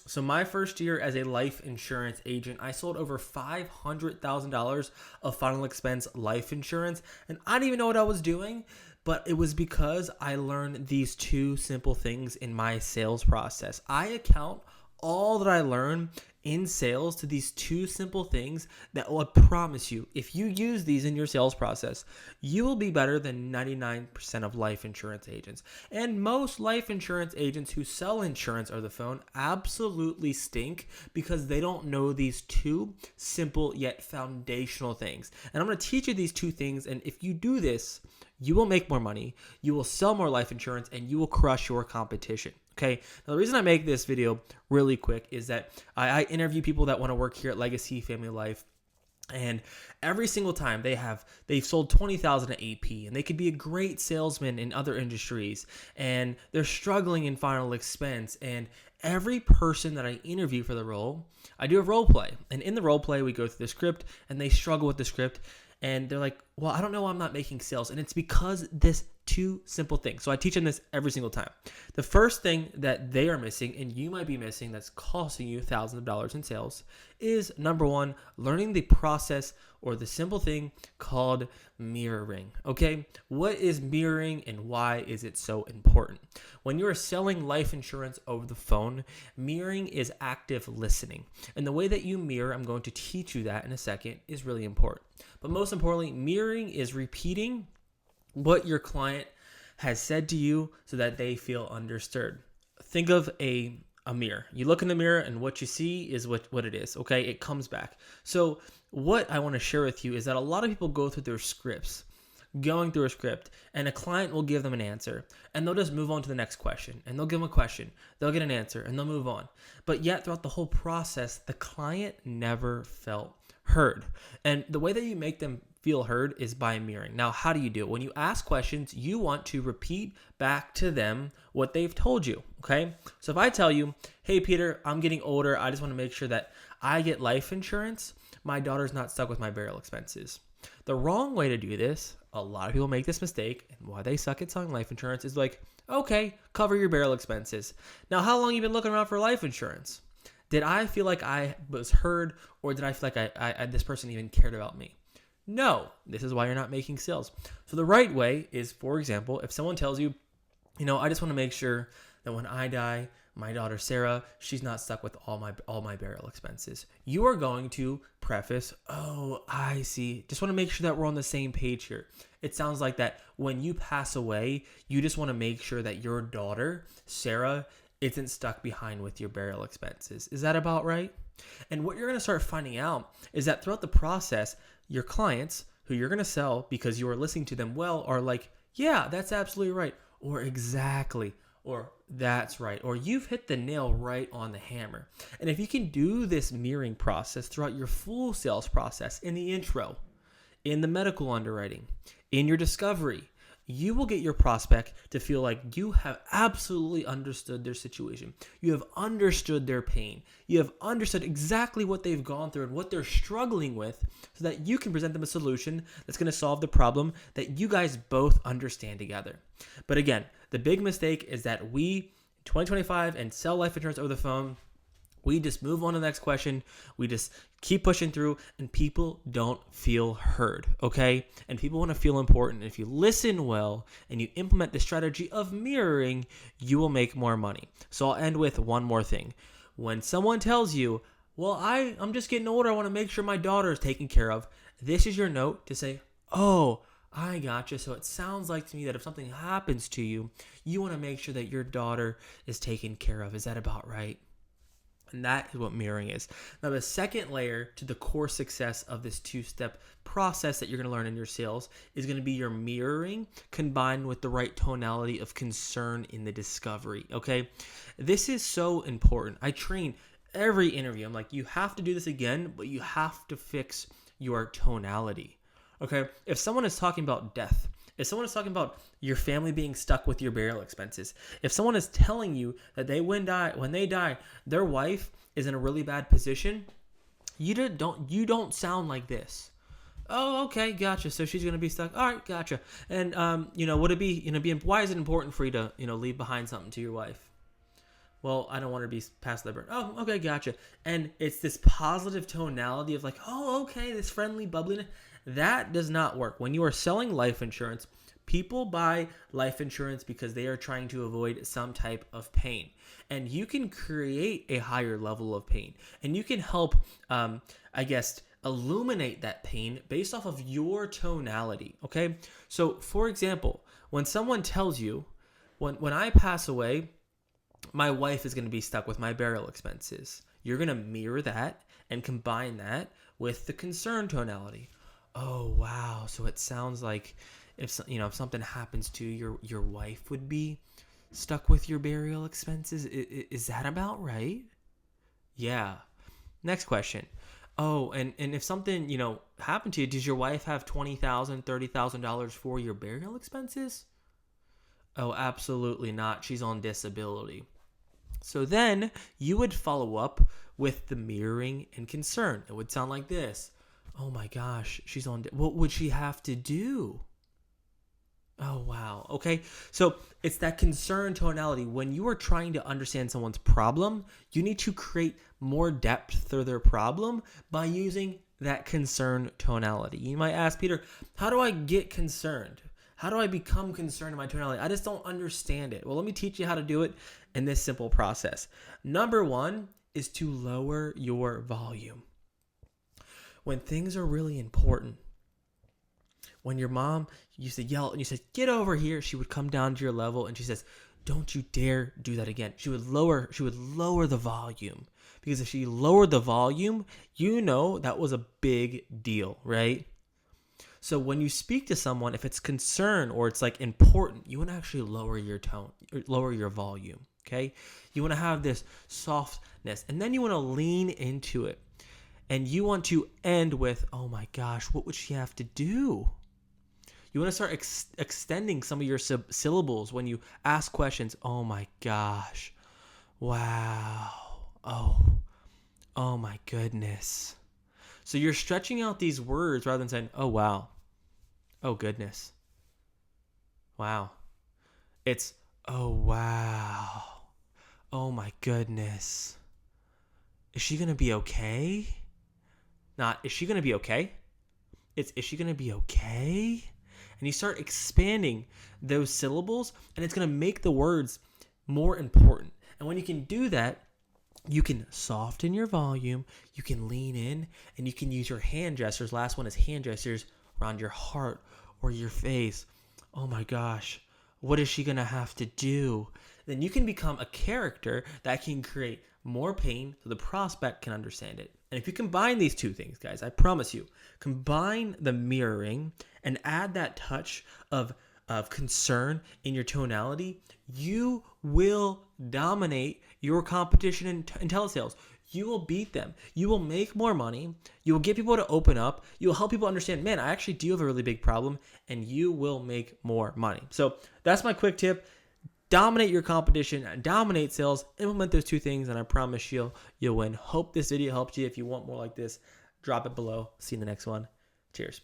So my first year as a life insurance agent, I sold over $500,000 of final expense life insurance, and I didn't even know what I was doing, but it was because I learned these two simple things in my sales process. I account all that I learn in sales to these two simple things that will, I promise you, if you use these in your sales process, you will be better than 99% of life insurance agents. And most life insurance agents who sell insurance over the phone absolutely stink because they don't know these two simple yet foundational things. And I'm going to teach you these two things, and if you do this, you will make more money, you will sell more life insurance, and you will crush your competition. Okay, now the reason I make this video really quick is that I interview people that want to work here at Legacy Family Life, and every single time they've sold 20,000 at AP, and they could be a great salesman in other industries, and they're struggling in final expense. And every person that I interview for the role, I do a role play, and in the role play we go through the script, and they struggle with the script, and they're like, well, I don't know why I'm not making sales. And it's because this two simple things. So I teach them this every single time. The first thing that they are missing, and you might be missing, that's costing you thousands of dollars in sales, is number one, learning the process or the simple thing called mirroring. Okay, what is mirroring and why is it so important? When you are selling life insurance over the phone, mirroring is active listening. And the way that you mirror, I'm going to teach you that in a second, is really important. But most importantly, mirroring is repeating what your client has said to you so that they feel understood. Think of a mirror. You look in the mirror and what you see is what it is, okay? It comes back. So what I want to share with you is that a lot of people go through their scripts, going through a script, and a client will give them an answer, and they'll just move on to the next question, and they'll give them a question, they'll get an answer, and they'll move on. But yet throughout the whole process, the client never felt heard. And the way that you make them feel heard is by mirroring. Now, how do you do it? When you ask questions, you want to repeat back to them what they've told you, okay? So if I tell you, hey, Peter, I'm getting older. I just want to make sure that I get life insurance. My daughter's not stuck with my burial expenses. The wrong way to do this, a lot of people make this mistake, and why they suck at selling life insurance is like, okay, cover your burial expenses. Now, how long have you been looking around for life insurance? Did I feel like I was heard, or did I feel like this person even cared about me? No, this is why you're not making sales. So the right way is, for example, if someone tells you, I just want to make sure that when I die, my daughter Sarah, she's not stuck with all my burial expenses. You are going to preface, oh, I see. Just want to make sure that we're on the same page here. It sounds like that when you pass away, you just want to make sure that your daughter, Sarah, isn't stuck behind with your burial expenses. Is that about right? And what you're going to start finding out is that throughout the process, your clients who you're going to sell because you are listening to them well are like, yeah, that's absolutely right. Or exactly. Or that's right. Or you've hit the nail right on the hammer. And if you can do this mirroring process throughout your full sales process, in the intro, in the medical underwriting, in your discovery, you will get your prospect to feel like you have absolutely understood their situation. You have understood their pain. You have understood exactly what they've gone through and what they're struggling with so that you can present them a solution that's going to solve the problem that you guys both understand together. But again, the big mistake is that we, 2025, and sell life insurance over the phone, we just move on to the next question. We just keep pushing through, and people don't feel heard, okay? And people want to feel important. And if you listen well and you implement the strategy of mirroring, you will make more money. So I'll end with one more thing. When someone tells you, well, I'm just getting older, I want to make sure my daughter is taken care of, this is your note to say, oh, I gotcha. So it sounds like to me that if something happens to you, you want to make sure that your daughter is taken care of. Is that about right? And that is what mirroring is. Now, the second layer to the core success of this two-step process that you're going to learn in your sales is going to be your mirroring combined with the right tonality of concern in the discovery, okay? This is so important. I train every interview. I'm like, you have to do this again, but you have to fix your tonality, okay? If someone is talking about death, if someone is talking about your family being stuck with your burial expenses, if someone is telling you that when they die, their wife is in a really bad position, you don't sound like this. Oh, okay, gotcha. So she's gonna be stuck. All right, gotcha. And would it be why is it important for you to leave behind something to your wife? well, I don't want her to be past the burn. Oh, okay, gotcha. And it's this positive tonality of like, oh, okay, this friendly bubbliness. That does not work. When you are selling life insurance, people buy life insurance because they are trying to avoid some type of pain. And you can create a higher level of pain. And you can help, illuminate that pain based off of your tonality. Okay? So, for example, when someone tells you, when I pass away, my wife is going to be stuck with my burial expenses. You're going to mirror that and combine that with the concern tonality. Oh, wow. So it sounds like if something happens to your wife would be stuck with your burial expenses. Is that about right? Yeah. Next question. Oh, and if something, happened to you, does your wife have $20,000, $30,000 for your burial expenses? Oh, absolutely not. She's on disability. So then you would follow up with the mirroring and concern. It would sound like this. Oh my gosh, she's on. What would she have to do? Oh, wow. Okay. So it's that concern tonality. When you are trying to understand someone's problem, you need to create more depth through their problem by using that concern tonality. You might ask, Peter, how do I get concerned? How do I become concerned in my tonality? I just don't understand it. Well, let me teach you how to do it in this simple process. Number one is to lower your volume. When things are really important, when your mom used to yell and you said, get over here, she would come down to your level and she says, don't you dare do that again. She would lower the volume, because if she lowered the volume, that was a big deal, right? So when you speak to someone, if it's concern or it's like important, you want to actually lower your tone, lower your volume, okay? You want to have this softness, and then you want to lean into it. And you want to end with, oh my gosh, what would she have to do? You want to start extending some of your syllables when you ask questions. Oh my gosh. Wow. Oh my goodness. So you're stretching out these words rather than saying, oh wow. Oh goodness. Wow. It's, oh wow. Oh my goodness. Is she going to be okay? Not, is she going to be okay? It's, is she going to be okay? And you start expanding those syllables, and it's going to make the words more important. And when you can do that, you can soften your volume, you can lean in, and you can use your hand gestures. Last one is hand gestures around your heart or your face. Oh my gosh, what is she going to have to do? Then you can become a character that can create more pain so the prospect can understand it. And if you combine these two things, guys, I promise you, combine the mirroring and add that touch of concern in your tonality, you will dominate your competition in telesales. You will beat them. You will make more money. You will get people to open up. You will help people understand, man, I actually do have a really big problem, and you will make more money. So that's my quick tip. Dominate your competition, dominate sales, implement those two things, and I promise you'll win. Hope this video helped you. If you want more like this, drop it below. See you in the next one. Cheers.